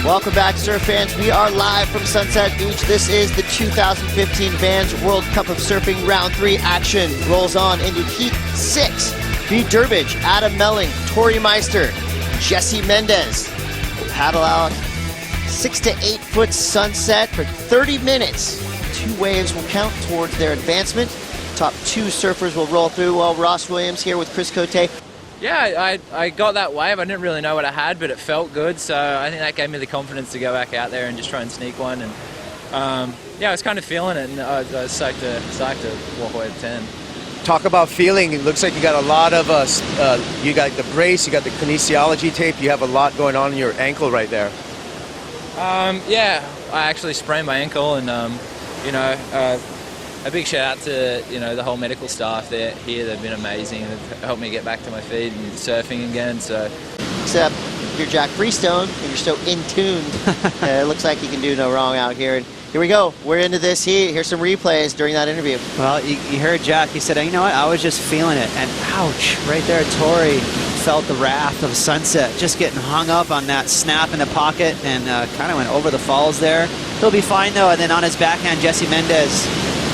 Welcome back, surf fans. We are live from Sunset Beach. This is the 2015 Vans World Cup of Surfing Round 3 action. Rolls on into Heat 6. Bede Durbridge, Adam Melling, Tori Meister, Jesse Mendez will paddle out 6 to 8 foot sunset for 30 minutes. 2 waves will count towards their advancement. Top 2 surfers will roll through, while Ross Williams here with Chris Cote. Yeah, I got that wave. I didn't really know what I had, but it felt good. So I think that gave me the confidence to go back out there and just try and sneak one. And yeah, I was kind of feeling it, and I was psyched to walk away at 10. Talk about feeling. It looks like you got a lot of you got the brace, you got the kinesiology tape. You have a lot going on in your ankle right there. Yeah, I actually sprained my ankle, and a big shout out to the whole medical staff here. They've been amazing. They've helped me get back to my feet and surfing again. So, except you're Jack Freestone and you're so in tune. It looks like you can do no wrong out here. And here we go. We're into this heat. Here's some replays during that interview. Well, you heard Jack. He said, "You know what? I was just feeling it." And ouch, right there, Tori felt the wrath of sunset, just getting hung up on that snap in the pocket, and kind of went over the falls there. He'll be fine though. And then on his backhand, Jesse Mendez.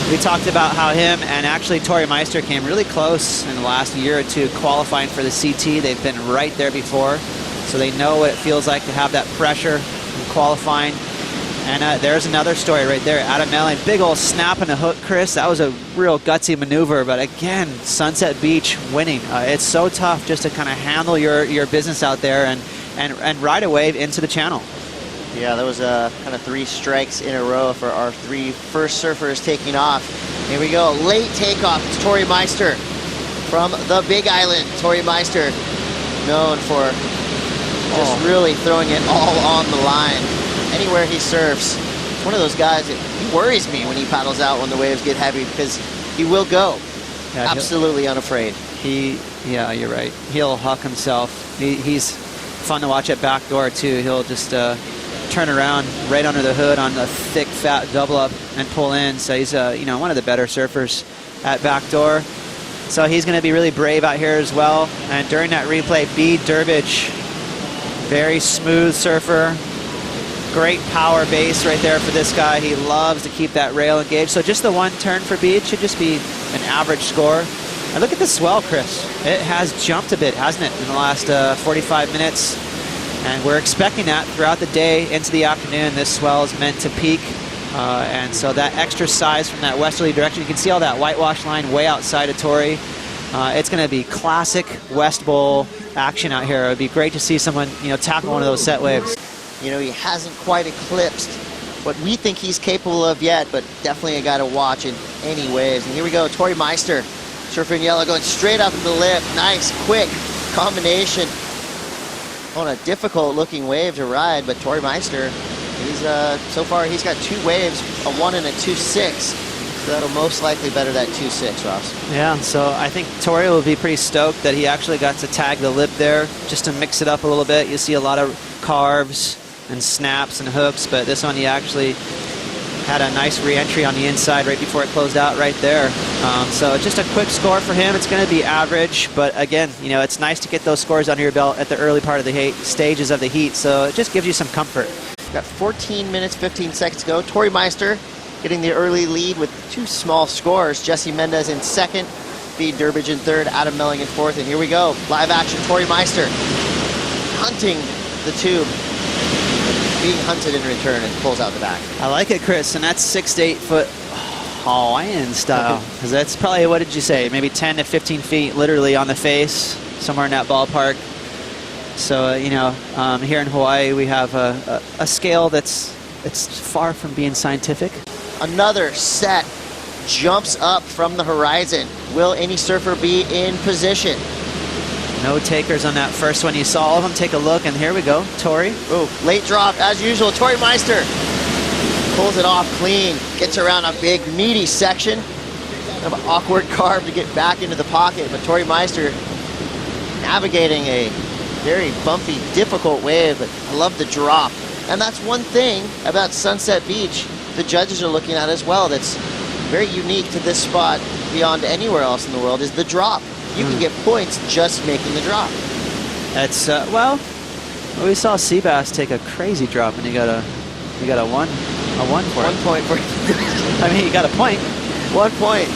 We talked about how him and actually Tori Meister came really close in the last year or two qualifying for the CT. They've been right there before, so they know what it feels like to have that pressure in qualifying. And there's another story right there. Adam Melling, big old snap and a hook, Chris. That was a real gutsy maneuver, but again, Sunset Beach winning. It's so tough just to kind of handle your business out there and ride a wave into the channel. Yeah, there was kind of 3 strikes in a row for our 3 first surfers taking off. Here we go, late takeoff. It's Tori Meister from the Big Island. Tori Meister, known for just really throwing it all on the line. Anywhere he surfs, it's one of those guys that he worries me when he paddles out when the waves get heavy, because he will go. Yeah, absolutely unafraid. Yeah, you're right. He'll huck himself. He's fun to watch at backdoor too. He'll just turn around right under the hood on the thick, fat double up and pull in. So he's one of the better surfers at backdoor. So he's going to be really brave out here as well. And during that replay, Bede Durbridge, very smooth surfer, great power base right there for this guy. He loves to keep that rail engaged. So just the 1 turn for Bede should just be an average score. And look at the swell, Chris. It has jumped a bit, hasn't it, in the last 45 minutes? And we're expecting that throughout the day into the afternoon. This swell is meant to peak. And so that extra size from that westerly direction, you can see all that whitewash line way outside of Tori. It's going to be classic West Bowl action out here. It would be great to see someone tackle one of those set waves. He hasn't quite eclipsed what we think he's capable of yet, but definitely a guy to watch in any waves. And here we go, Tori Meister, surfing yellow, going straight up the lip. Nice, quick combination on a difficult looking wave to ride, but Tori Meister, so far he's got 2 waves, a 1 and a 2.6. So that'll most likely better that 2.6, Ross. Yeah, so I think Tori will be pretty stoked that he actually got to tag the lip there just to mix it up a little bit. You see a lot of carves and snaps and hooks, but this one he actually had a nice re-entry on the inside right before it closed out right there. So just a quick score for him. It's going to be average, but again, it's nice to get those scores under your belt at the early part of the stages of the heat, so it just gives you some comfort. Got 14 minutes, 15 seconds to go. Tori Meister getting the early lead with 2 small scores. Jesse Mendez in 2nd, Bede Durbridge in 3rd, Adam Melling in 4th, and here we go. Live action, Tori Meister hunting the tube, being hunted in return, and pulls out the back. I like it, Chris, and that's 6 to 8 foot Hawaiian style. Because that's probably, what did you say, maybe 10 to 15 feet literally on the face, somewhere in that ballpark. So, here in Hawaii, we have a scale it's far from being scientific. Another set jumps up from the horizon. Will any surfer be in position? No takers on that first one. You saw all of them take a look, and here we go. Tori. Ooh, late drop as usual. Tori Meister pulls it off clean, gets around a big meaty section. Kind of an awkward carve to get back into the pocket, but Tori Meister navigating a very bumpy, difficult wave, but I love the drop. And that's one thing about Sunset Beach the judges are looking at as well that's very unique to this spot beyond anywhere else in the world is the drop. You can get points just making the drop. That's, well, Well, we saw Seabass take a crazy drop, and he got a one for 1 it. point for I mean, he got a point. 1 point.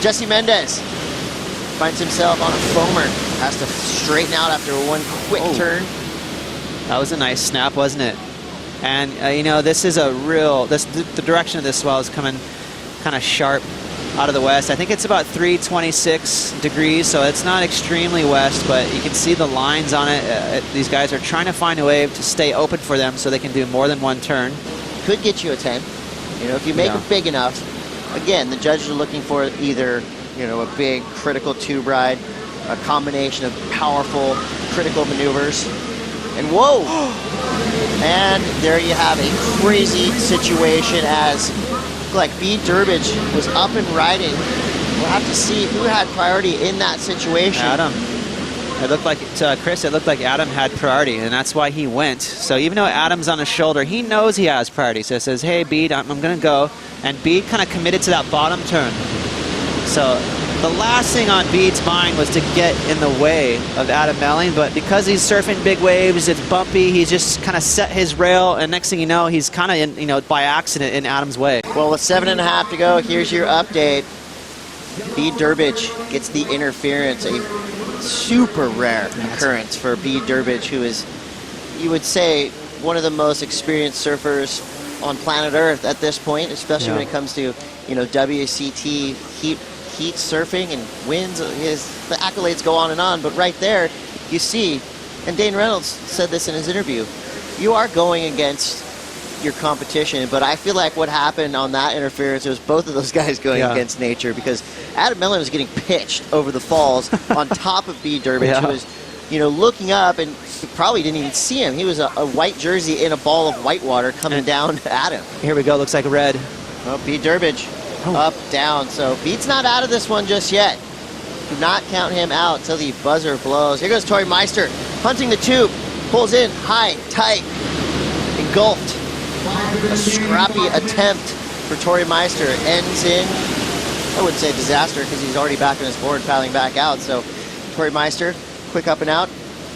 Jesse Mendez finds himself on a foamer. Has to straighten out after one quick turn. That was a nice snap, wasn't it? And you know, this is a real. The direction of this swell is coming kind of sharp out of the west. I think it's about 326 degrees, so it's not extremely west, but you can see the lines on it. These guys are trying to find a way to stay open for them so they can do more than one turn. Could get you a 10. You know, if you make it big enough. Again, the judges are looking for either, you know, a big critical tube ride, a combination of powerful critical maneuvers, and whoa! And there you have a crazy situation as like B. Durbridge was up and riding. We'll have to see who had priority in that situation. Adam. It looked like, Chris, it looked like Adam had priority, and that's why he went. So even though Adam's on his shoulder, he knows he has priority. So it says, hey, Bede, I'm going to go. And Bede kind of committed to that bottom turn. So the last thing on Bede's mind was to get in the way of Adam Melling, but because he's surfing big waves, it's bumpy, he's just kind of set his rail, and next thing you know, he's kind of, you know, by accident in Adam's way. Well, with 7.5 to go, here's your update. B. Durbridge gets the interference, a super rare occurrence for B. Durbridge, who is, you would say, one of the most experienced surfers on planet Earth at this point, especially when it comes to, you know, WCT heat surfing and wins. The accolades go on and on, but right there, you see, and Dane Reynolds said this in his interview, you are going against your competition, but I feel like what happened on that interference was both of those guys going against nature, because Adam Melling was getting pitched over the falls on top of B. Durbridge, who was, you know, looking up, and you probably didn't even see him. He was a white jersey in a ball of white water coming down at him. Here we go, looks like red. Well, B. Durbridge up, down. So Bede's not out of this one just yet. Do not count him out until the buzzer blows. Here goes Tori Meister, hunting the tube, pulls in, high, tight, engulfed. A scrappy attempt for Tori Meister ends in, I wouldn't say disaster, because he's already back on his board, paddling back out. So Tori Meister, quick up and out.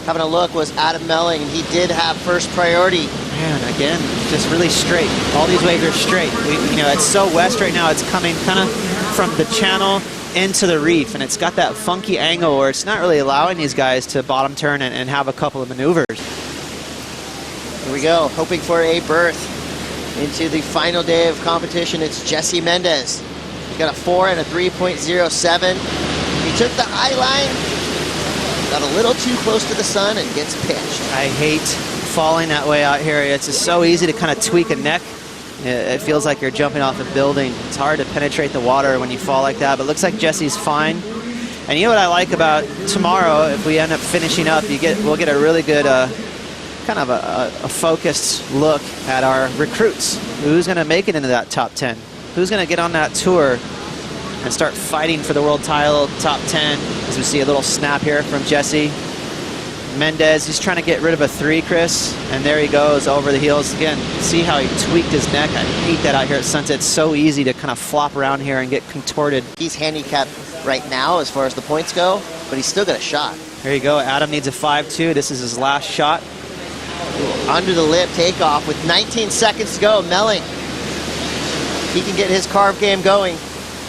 Having a look was Adam Melling, and he did have first priority. Man, again, just really straight. All these waves are straight. You know, it's so west right now, it's coming kind of from the channel into the reef, and it's got that funky angle where it's not really allowing these guys to bottom turn and have a couple of maneuvers. Here we go, hoping for a berth into the final day of competition. It's Jesse Mendez. He got a 4 and a 3.07. He took the high line, got a little too close to the sun, and gets pitched. I hate falling that way out here. It's just so easy to kind of tweak a neck. It feels like you're jumping off a building. It's hard to penetrate the water when you fall like that, but it looks like Jesse's fine. And you know what I like about tomorrow, if we end up finishing up, we'll get a really good kind of a focused look at our recruits. Who's going to make it into that top 10? Who's going to get on that tour and start fighting for the world title, top 10? As we see a little snap here from Jesse. Mendez, he's trying to get rid of a 3, Chris, and there he goes over the heels. Again, see how he tweaked his neck. I hate that out here at Sunset. It's so easy to kind of flop around here and get contorted. He's handicapped right now as far as the points go, but he's still got a shot. There you go. Adam needs a 5-2. This is his last shot. Under the lip takeoff with 19 seconds to go. Melling, he can get his carve game going.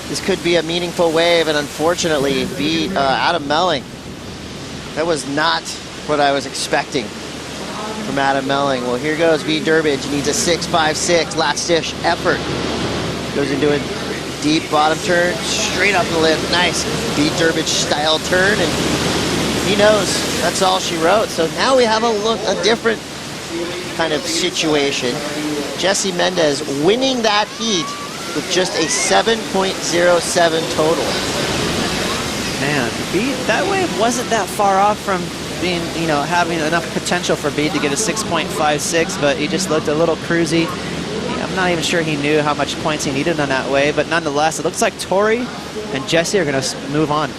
This could be a meaningful wave, and unfortunately, Adam Melling. That was not what I was expecting from Adam Melling. Well, here goes B. Durbridge. He needs a 6.56 last-dish effort. Goes into a deep bottom turn, straight up the lip. Nice B. Durbridge style turn, and he knows that's all she wrote. So now we have a different kind of situation. Jesse Mendez winning that heat with just a 7.07 total. Man, Bede, that wave wasn't that far off from being, you know, having enough potential for Bede to get a 6.56, but he just looked a little cruisy. I'm not even sure he knew how much points he needed on that wave, but nonetheless, it looks like Tori and Jesse are going to move on.